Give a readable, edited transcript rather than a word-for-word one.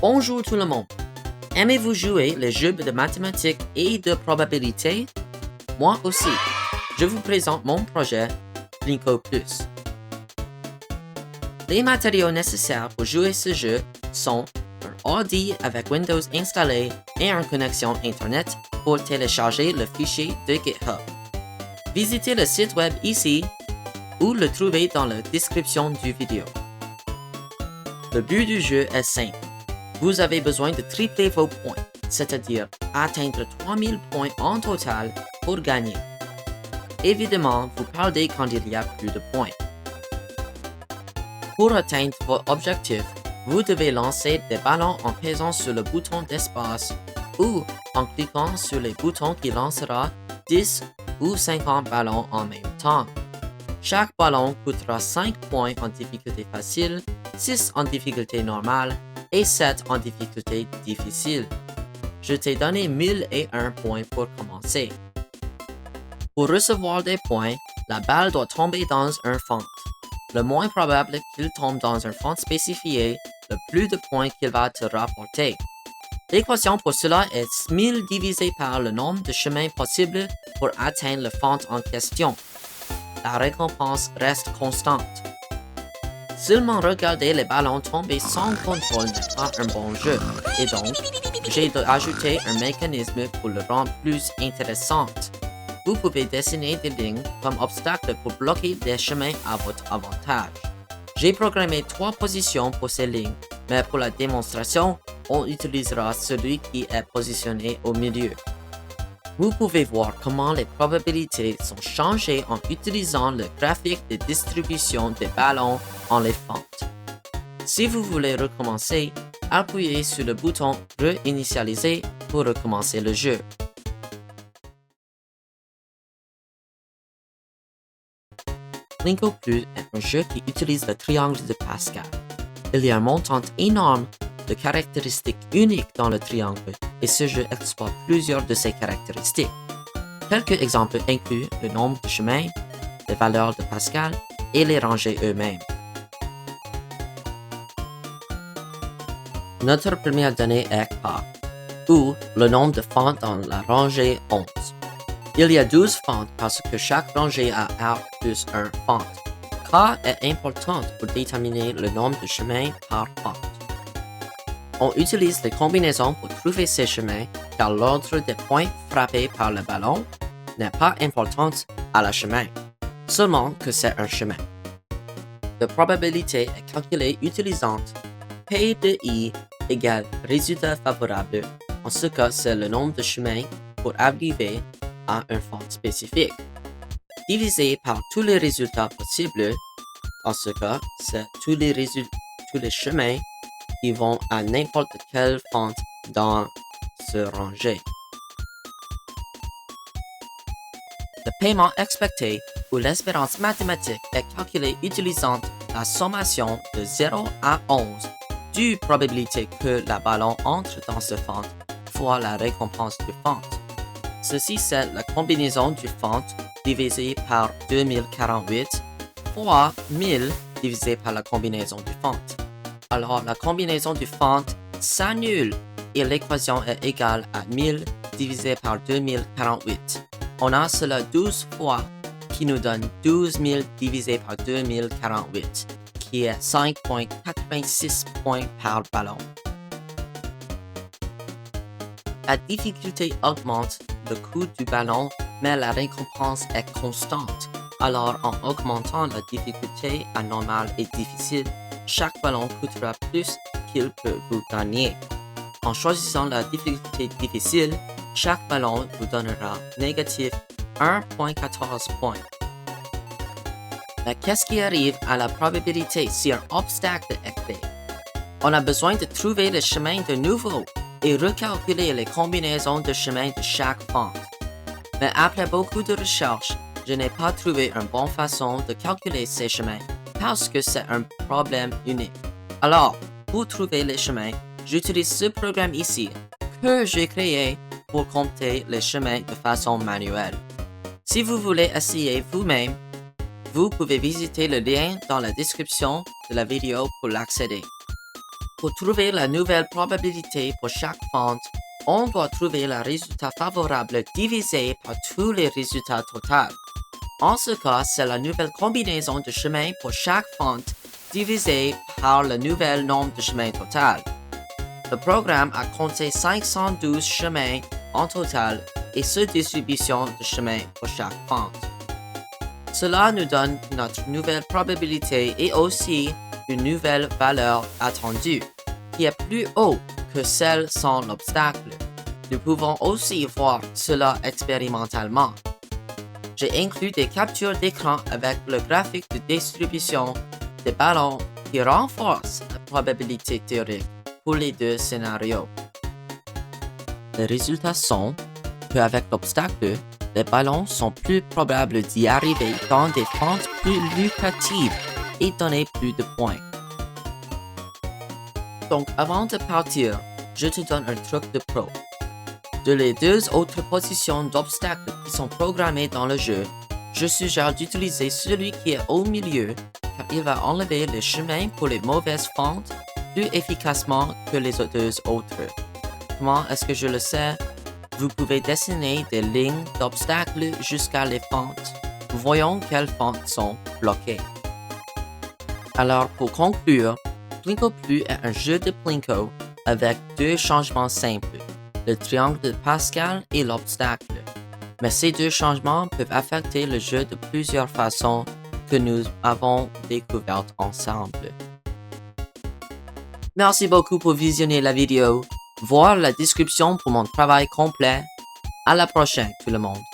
Bonjour tout le monde. Aimez-vous jouer les jeux de mathématiques et de probabilité? Moi aussi. Je vous présente mon projet Linko Plus. Les matériaux nécessaires pour jouer ce jeu sont un ordi avec Windows installé et une connexion Internet pour télécharger le fichier de GitHub. Visitez le site web ici ou le trouver dans la description du vidéo. Le but du jeu est simple. Vous avez besoin de tripler vos points, c'est-à-dire atteindre 3000 points en total pour gagner. Évidemment, vous perdez quand il y a plus de points. Pour atteindre votre objectif, vous devez lancer des ballons en pesant sur le bouton d'espace ou en cliquant sur les boutons qui lancera 10 ou 50 ballons en même temps. Chaque ballon coûtera 5 points en difficulté facile, 6 en difficulté normale et 7 en difficulté difficile. Je t'ai donné 1001 points pour commencer. Pour recevoir des points, la balle doit tomber dans un fente. Le moins probable qu'il tombe dans un fente spécifié, le plus de points qu'il va te rapporter. L'équation pour cela est 1000 divisé par le nombre de chemins possibles pour atteindre le fente en question. La récompense reste constante. Seulement regarder les ballons tomber sans contrôle n'est pas un bon jeu, et donc, j'ai ajouté un mécanisme pour le rendre plus intéressant. Vous pouvez dessiner des lignes comme obstacles pour bloquer des chemins à votre avantage. J'ai programmé 3 positions pour ces lignes, mais pour la démonstration, on utilisera celui qui est positionné au milieu. Vous pouvez voir comment les probabilités sont changées en utilisant le graphique de distribution des ballons en les fentes. Si vous voulez recommencer, appuyez sur le bouton Réinitialiser pour recommencer le jeu. Linko Plus est un jeu qui utilise le triangle de Pascal. Il y a un montant énorme de caractéristiques uniques dans le triangle et ce jeu exploite plusieurs de ces caractéristiques. Quelques exemples incluent le nombre de chemins, les valeurs de Pascal et les rangées eux-mêmes. Notre première donnée est K, ou le nombre de fentes dans la rangée 11. Il y a 12 fentes parce que chaque rangée a R plus 1 fente. K est importante pour déterminer le nombre de chemins par fente. On utilise les combinaisons pour trouver ces chemins car l'ordre des points frappés par le ballon n'est pas important à la chemin, seulement que c'est un chemin. La probabilité est calculée utilisant P de I égale résultat favorable. En ce cas, c'est le nombre de chemins pour arriver à un fente spécifique. Divisé par tous les résultats possibles, en ce cas, c'est tous les chemins qui vont à n'importe quelle fente dans ce rangée. Le paiement expecté ou l'espérance mathématique est calculé utilisant la sommation de 0 à 11 du probabilité que la ballon entre dans ce fente fois la récompense du fente. Ceci c'est la combinaison du fente divisé par 2048 fois 1000 divisé par la combinaison du fente. Alors, la combinaison du fente s'annule et l'équation est égale à 1000 divisé par 2048. On a cela 12 fois qui nous donne 12 000 divisé par 2048, qui est 5,86 points par ballon. La difficulté augmente le coût du ballon, mais la récompense est constante. Alors, en augmentant la difficulté à normale et difficile, chaque ballon coûtera plus qu'il peut vous gagner. En choisissant la difficulté difficile, chaque ballon vous donnera négatif 1,14 points. Mais qu'est-ce qui arrive à la probabilité si un obstacle est créé? On a besoin de trouver le chemin de nouveau et recalculer les combinaisons de chemins de chaque fente. Mais après beaucoup de recherches, je n'ai pas trouvé une bonne façon de calculer ces chemins parce que c'est un problème unique. Alors, pour trouver les chemins, j'utilise ce programme ici que j'ai créé pour compter les chemins de façon manuelle. Si vous voulez essayer vous-même, vous pouvez visiter le lien dans la description de la vidéo pour l'accéder. Pour trouver la nouvelle probabilité pour chaque fente, on doit trouver le résultat favorable divisé par tous les résultats totaux. En ce cas, c'est la nouvelle combinaison de chemins pour chaque fente divisé par le nouvel nombre de chemins total. Le programme a compté 512 chemins en total et cette distribution de chemins pour chaque fente. Cela nous donne notre nouvelle probabilité et aussi une nouvelle valeur attendue, qui est plus haute que celle sans l'obstacle. Nous pouvons aussi voir cela expérimentalement. J'ai inclus des captures d'écran avec le graphique de distribution des ballons qui renforce la probabilité théorique pour les deux scénarios. Les résultats sont qu'avec l'obstacle, les ballons sont plus probables d'y arriver dans des fentes plus lucratives et donner plus de points. Donc avant de partir, je te donne un truc de pro. De les deux autres positions d'obstacles qui sont programmées dans le jeu, je suggère d'utiliser celui qui est au milieu car il va enlever les chemins pour les mauvaises fentes plus efficacement que les deux autres. Comment est-ce que je le sais? Vous pouvez dessiner des lignes d'obstacles jusqu'à les fentes. Voyons quelles fentes sont bloquées. Alors pour conclure, Plinko Plus est un jeu de Plinko avec deux changements simples, le triangle de Pascal et l'obstacle. Mais ces deux changements peuvent affecter le jeu de plusieurs façons que nous avons découvertes ensemble. Merci beaucoup pour visionner la vidéo. Voir la description pour mon travail complet. À la prochaine tout le monde.